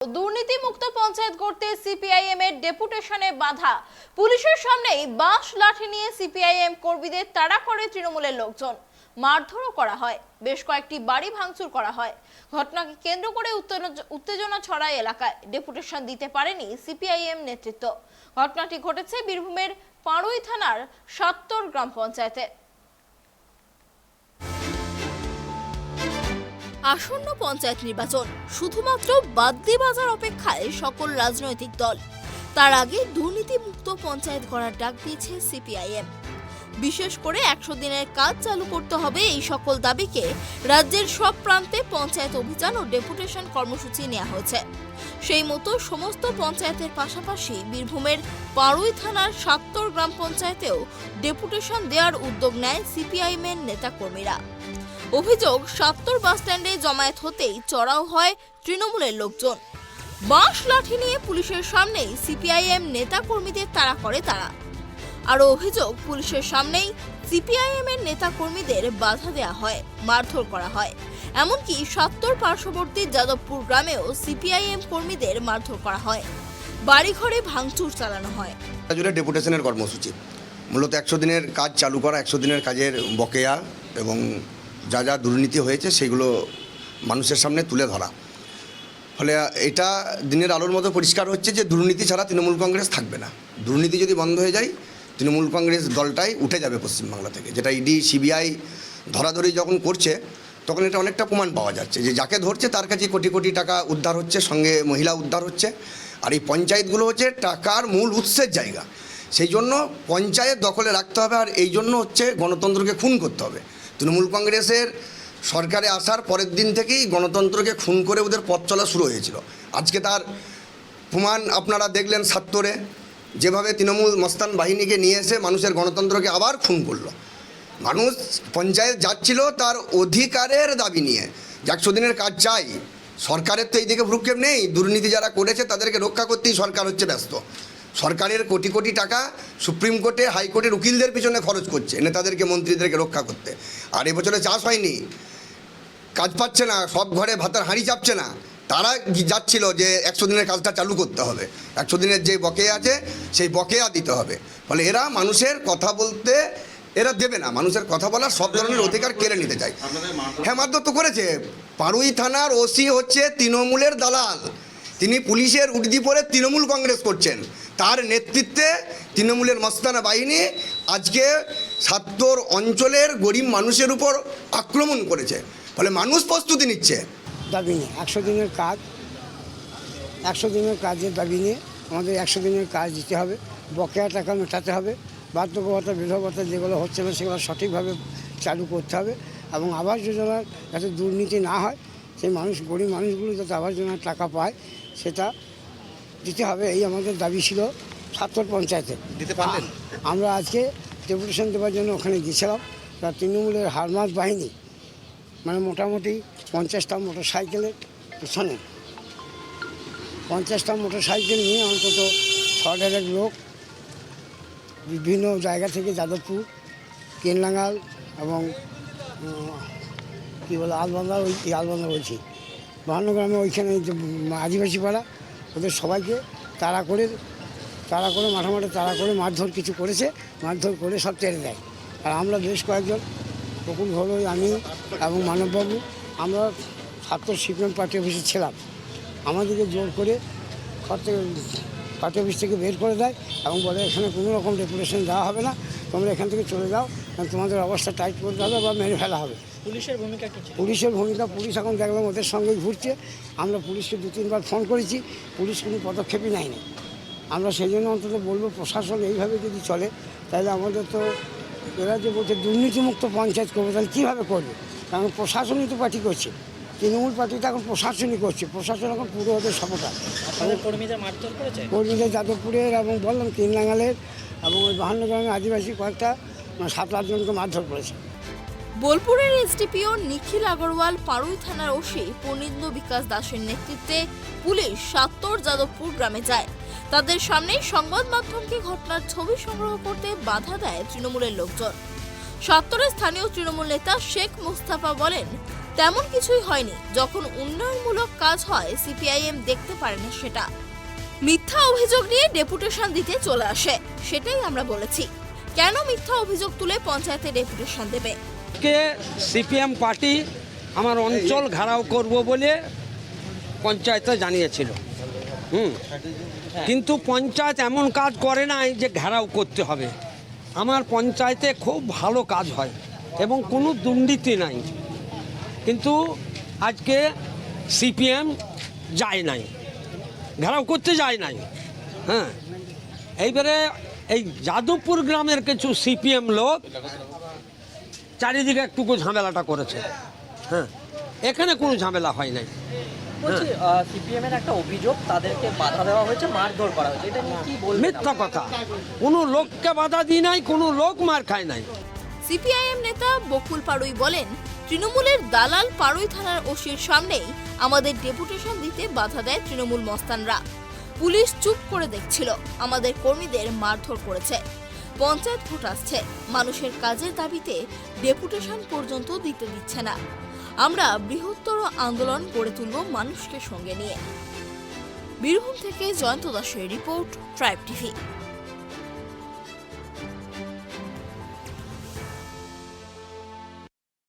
দুর্নীতিমুক্ত পঞ্চায়েত গড়তে সিপিআইএম এর ডেপুটেশনে বাধা। পুলিশের সামনেই বাঁশ লাঠি নিয়ে সিপিআইএম কর্মীদের তাড়া করে তৃণমূলের লোকজন, মারধরও করা হয়, বেশ কয়েকটি বাড়ি ভাঙচুর করা হয়। ঘটনাকে কেন্দ্র করে উত্তেজনা ছড়ায় এলাকায়। ডেপুটেশন দিতে পারেনি সিপিআইএম নেতৃত্ব। ঘটনাটি ঘটেছে বীরভূমের পাড়ুই থানার সাত্তর গ্রাম পঞ্চায়েতে। আসন্ন পঞ্চায়েত নির্বাচন, শুধুমাত্র বাদ্যি বাজার অপেক্ষায় সকল রাজনৈতিক দল। তার আগে দুর্নীতিমুক্ত পঞ্চায়েত গড়ার ডাক দিয়েছে সিপিআইএম। বিশেষ করে 100 দিনের কাজ চালু করতে হবে, এই সকল দাবিকে রাজ্যের সব প্রান্তে পঞ্চায়েত অভিযান ও ডেপুটেশন কর্মসূচি নেওয়া হয়েছে। সেই মতো সমস্ত পঞ্চায়েতের পাশাপাশি বীরভূমের পাড়ুই থানার সাত্তর গ্রাম পঞ্চায়েতেও ডেপুটেশন দেওয়ার উদ্যোগ নেয় সিপিআইএম এর নেতাকর্মীরা। অভিযোগ, সাত্তর বাস স্ট্যান্ডে জমায়েত হতেই চড়াও হয় তৃণমূলের লোকজন। বাঁশ লাঠি নিয়ে পুলিশের সামনেই সিপিআইএম নেতা কর্মীদের তাড়া করে তারা। আরও অভিযোগ, পুলিশের সামনেই সিপিআইএম এর নেতা কর্মীদের বাধা দেওয়া হয়, মারধর করা হয়। এমনকি সাত্তর পার্শ্ববর্তী যাদবপুর গ্রামেও সিপিআইএম কর্মীদের মারধর করা হয়, বাড়িঘরে ভাঙচুর চালানো হয়। জুড়ে ডেপুটেশনের কর্মসূচি মূলত 100 দিনের কাজ চালু করা, 100 দিনের কাজের বকেয়া এবং যা যা দুর্নীতি হয়েছে সেগুলো মানুষের সামনে তুলে ধরা। ফলে এটা দিনের আলোর মতো পরিষ্কার হচ্ছে যে দুর্নীতি ছাড়া তৃণমূল কংগ্রেস থাকবে না। দুর্নীতি যদি বন্ধ হয়ে যায়, তৃণমূল কংগ্রেস দলটাই উঠে যাবে পশ্চিমবাংলা থেকে। যেটা ইডি সিবিআই ধরাধরি যখন করছে, তখন এটা অনেকটা প্রমাণ পাওয়া যাচ্ছে যে যাকে ধরছে তার কাছে কোটি কোটি টাকা উদ্ধার হচ্ছে, সঙ্গে মহিলা উদ্ধার হচ্ছে। আর এই পঞ্চায়েতগুলো হচ্ছে টাকার মূল উৎসের জায়গা। সেই জন্য পঞ্চায়েত দখলে রাখতে হবে, আর এই জন্য হচ্ছে গণতন্ত্রকে খুন করতে হবে। তৃণমূল কংগ্রেসের সরকারে আসার পরের দিন থেকেই গণতন্ত্রকে খুন করে ওদের পথ চলা শুরু হয়েছিল। আজকে তার প্রমাণ আপনারা দেখলেন সাত্তরে, যেভাবে তৃণমূল মস্তান বাহিনীকে নিয়ে এসে মানুষের গণতন্ত্রকে আবার খুন করলো। মানুষ পঞ্চায়েত যাচ্ছিল তার অধিকারের দাবি নিয়ে, যে 100 দিনের কাজ চাই। সরকারের তো এইদিকে ভ্রুক্ষেপ নেই। দুর্নীতি যারা করেছে তাদেরকে রক্ষা করতেই সরকার হচ্ছে ব্যস্ত। সরকারের কোটি কোটি টাকা সুপ্রিম কোর্টে, হাইকোর্টের উকিলদের পিছনে খরচ করছে নেতাদেরকে, মন্ত্রীদেরকে রক্ষা করতে। আর এবছরে চাষ হয়নি, কাজ পাচ্ছে না, সব ঘরে ভাতার হাঁড়ি চাপছে না। তারা যাচ্ছিল যে 100 দিনের কাজটা চালু করতে হবে, 100 দিনের যে বকেয়া আছে সেই বকেয়া দিতে হবে। ফলে এরা মানুষের কথা বলতে এরা দেবে না, মানুষের কথা বলার সব ধরনের অধিকার কেড়ে নিতে চায়। হ্যাঁ, মারধর তো করেছে। পাড়ুই থানার ওসি হচ্ছে তৃণমূলের দালাল। তিনি পুলিশের উর্দি পরে তৃণমূল কংগ্রেস করছেন। তার নেতৃত্বে তৃণমূলের মস্তানা বাহিনী আজকে সাত্তর অঞ্চলের গরিব মানুষের উপর আক্রমণ করেছে। ফলে মানুষ প্রস্তুতি নিচ্ছে। দাবি নিয়ে 100 দিনের কাজ, 100 দিনের কাজের দাবি নিয়ে আমাদের 100 দিনের কাজ দিতে হবে, বকেয়া টাকা মেটাতে হবে, বার্ধক্য ভাতা, বিধবা ভাতা যেগুলো হচ্ছে না সেগুলো সঠিকভাবে চালু করতে হবে, এবং আবাস যোজনার যাতে দুর্নীতি না হয়, সেই মানুষ, গরিব মানুষগুলো যাতে আবাস যোজনার টাকা পায় সেটা দিতে হবে। এই আমাদের দাবি ছিল সাত্তর পঞ্চায়েতে। দিতে পারলেন? আমরা আজকে ডেপুটেশন দেওয়ার জন্য ওখানে গিয়েছিলাম। তার তৃণমূলের হারমাত বাহিনী মানে মোটামুটি 50টা মোটর সাইকেলের পিছনে 50টা মোটর সাইকেল নিয়ে অন্তত 6 লোক বিভিন্ন জায়গা থেকে, যাদবপুর, কেনলাঙ্গাল এবং কী বলে আলবান্ধা, আলবান্ধা বলছি, 52 গ্রামে ওইখানে যে আদিবাসী পাড়া, ওদের সবাইকে তাড়া করে মাঠে তাড়া করে মারধর কিছু করেছে, মারধর করে সব ছেড়ে দেয়। আর আমরা বেশ কয়েকজন, প্রকুল ঘরোই, আমি এবং মানববাবু, আমরা সাত্তর সিপিএম পার্টি অফিসে ছিলাম। আমাদেরকে জোর করে পার্টি অফিস থেকে বের করে দেয় এবং বলে এখানে কোনো রকম ডেপুটেশন দেওয়া হবে না, তোমরা এখান থেকে চলে যাও, কারণ তোমাদের অবস্থা টাইট করতে হবে বা মেরে ফেলা হবে। পুলিশের ভূমিকা কি? পুলিশ এখন দেখলাম ওদের সঙ্গেই ঘুরছে। আমরা পুলিশকে 2-3বার ফোন করেছি, পুলিশ কোনো পদক্ষেপই নেয়নি। আমরা সেই জন্য অন্তত বলবো, প্রশাসন এইভাবে যদি চলে তাহলে আমাদের তো, এরা যে বলছে দুর্নীতিমুক্ত পঞ্চায়েত করবে, তাহলে কীভাবে করবে? কারণ প্রশাসনই তো পার্টি করছে, তৃণমূল পার্টিটা এখন প্রশাসনই করছে। প্রশাসন এখন পুরো ওদের সপোর্টার। কর্মীদের মারধর করেছে, কর্মীদের যাদবপুরের এবং বললাম কেনলাঙ্গালের এবং ওই 52 গ্রামের আদিবাসী কয়েকটা 7-8 জনকে মারধর করেছে। বোলপুরের এসডিপিও নিখিল আগরওয়াল, পাড়ুই থানার ওসি পূর্ণেন্দু বিকাশ দাসের নেতৃত্বে পুলিশ সাত্তর যাদবপুর গ্রামে যায়। তাদের সামনেই সংবাদ মাধ্যমকে ঘটনার ছবি সংগ্রহ করতে বাধা দেয় তৃণমূলের লোকজন। সাত্তরের স্থানীয় তৃণমূল নেতা শেখ মুস্তাফা বলেন, তেমন কিছুই হয়নি। যখন উন্নয়নমূলক কাজ হয় সিপিআইএম দেখতে পারে না সেটা। মিথ্যা অভিযোগ নিয়ে ডেপুটেশন দিতে চলে আসে। সেটাই আমরা বলেছি, কেন মিথ্যা অভিযোগ তুলে পঞ্চায়েতে ডেপুটেশন দেবে? কে সিপিএম পার্টি আমার অঞ্চল ঘেরাও করব বলে পঞ্চায়েতে জানিয়েছিল। কিন্তু পঞ্চায়েত এমন কাজ করে নাই যে ঘেরাও করতে হবে। আমার পঞ্চায়েতে খুব ভালো কাজ হয় এবং কোনো দুর্নীতি নাই, কিন্তু আজকে সিপিএম যায় নাই, ঘেরাও করতে যায় নাই। হ্যাঁ, এইবারে এই যাদবপুর গ্রামের কিছু সিপিএম লোক চারিদিকে একটুকু ঝামেলাটা করেছে। হ্যাঁ, এখানে কোনো ঝামেলা হয় নাই। বলছি সিপিএম এর একটা অভিযোগ, তাদেরকে বাধা দেওয়া হয়েছে, মারধর করা হয়েছে, এটা নিয়ে কি বলবেন? মিথ্যা কথা, কোনো লোককে বাধা দিই নাই, কোনো লোক মার খায় নাই। সিপিআইএম নেতা বকুল পাড়ুই বলেন, তৃণমূলের দালাল পাড়ুই থানার ওসির সামনেই আমাদের ডেপুটেশন দিতে বাধা দেয় তৃণমূল মস্তানরা। পুলিশ চুপ করে দেখছিল, আমাদের কর্মীদের মারধর করেছে। পঞ্চায়েত ভোট আসছে, মানুষের কাজের দাবিতে ডেপুটেশন পর্যন্ত দিতে দিচ্ছে না। আমরা বৃহত্তর আন্দোলন গড়ে তুলব মানুষকে সঙ্গে নিয়ে। বীরভূম থেকে জয়ন্ত দাসের রিপোর্ট, ট্রাইব টিভি।